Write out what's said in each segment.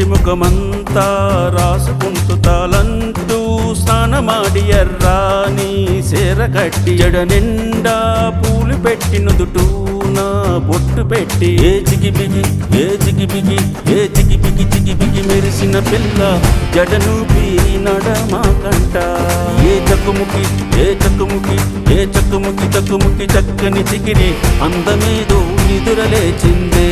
ముట్టి ముఖమంతా రాసుకుంటూ తాలంటూ స్నానమాడి ఎర్రాని సేర కట్టి జడ నిండా పూలు పెట్టి నుదుటూ నా బొట్టు పెట్టి ఏ జిగిబిగి ఏ జిగిబిగి ఏ జిగిబిగి జిగిబిగి మెరిసిన పిల్ల జడనూపి నడమాకంట ఏ చక్కుముకి ఏ చక్కుముకి ఏ చక్కుముకి చక్కుముకి చక్కని చిగిరి అందమేదో నిదురలేచిందే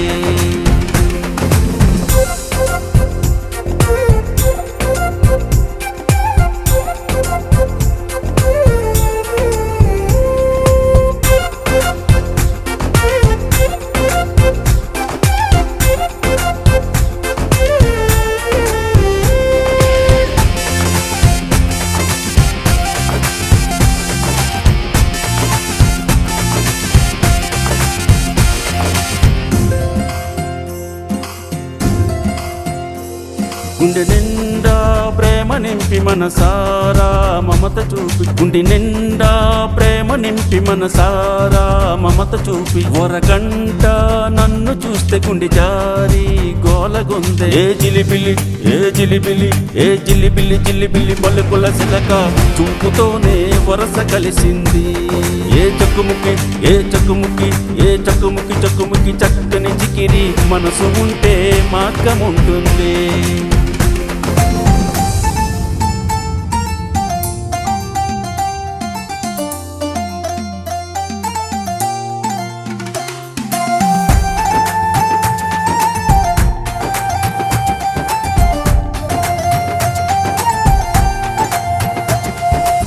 గుండె నిండా ప్రేమ నింపి మనసారా మమత చూపి గుండె నిండా ప్రేమ నింపి మనసారా మమత చూపి ఒరగంట నన్ను చూస్తే గుండె జారి గోలగొందే ఏ జిలిబిలి ఏ జిలిబిలి ఏ జిలిబిలి జిలిబిలి పలుకుల సిలక చూపుతోనే వరస కలిసింది ఏ చక్కుముకి ఏ చక్కుముకి ఏ చక్కుముకి చక్కుముకి చక్కని చికిరి మనసు ఉంటే మార్గముంటుంది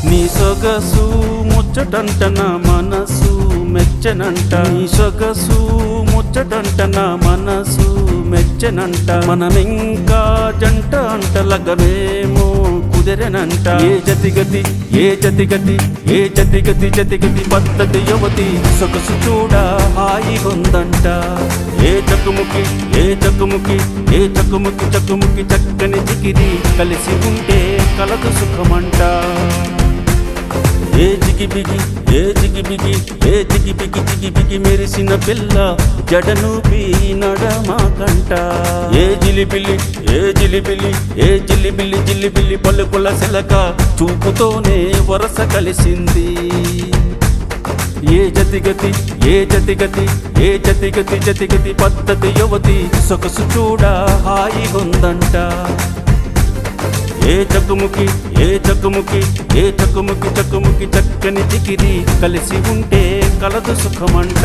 నీ సొగసు ముచ్చటంట నా మనసు మెచ్చనంట నీ సొగసు ముచ్చటంట నా మనసు మెచ్చనంట మనమింకా జంట అంట లగమేమో కుదిరెనంట ఏ జతిగతి ఏ జతిగతి ఏ జతిగతి జతిగతి పద్ధతి యువతి సొగసు చూడ హాయిగొందంట ఏ చక్కుముకి ఏ చక్కుముకి ఏ చక్కుముకి చక్కుముకి చక్కని చికిరి కలిసి ఉంటే కలదు సుఖమంట ఏ జిగిబిగి ఏ జిగిబిగి ఏ జిగిబిగి జిగిబిగి మెరిసిన పిల్ల జడనూపి నడమాకంట ఏ జిలిబిలి ఏ జిలిబిలి ఏ జిలిబిలి జిలిబిలి పలుకుల సిలక చూపుతోనే వరస కలిసింది ఏ జతిగతి ఏ జతిగతి ఏ జతిగతి జతిగతి పద్ధతి యువతి సొగసు చూడ హాయిగొందంట ఏ చక్కుముకి ఏ చక్కుముకి ఏ చక్కుముకి చక్కుముకి చక్కని చికిరి కలిసి ఉంటే కలదు సుఖమంట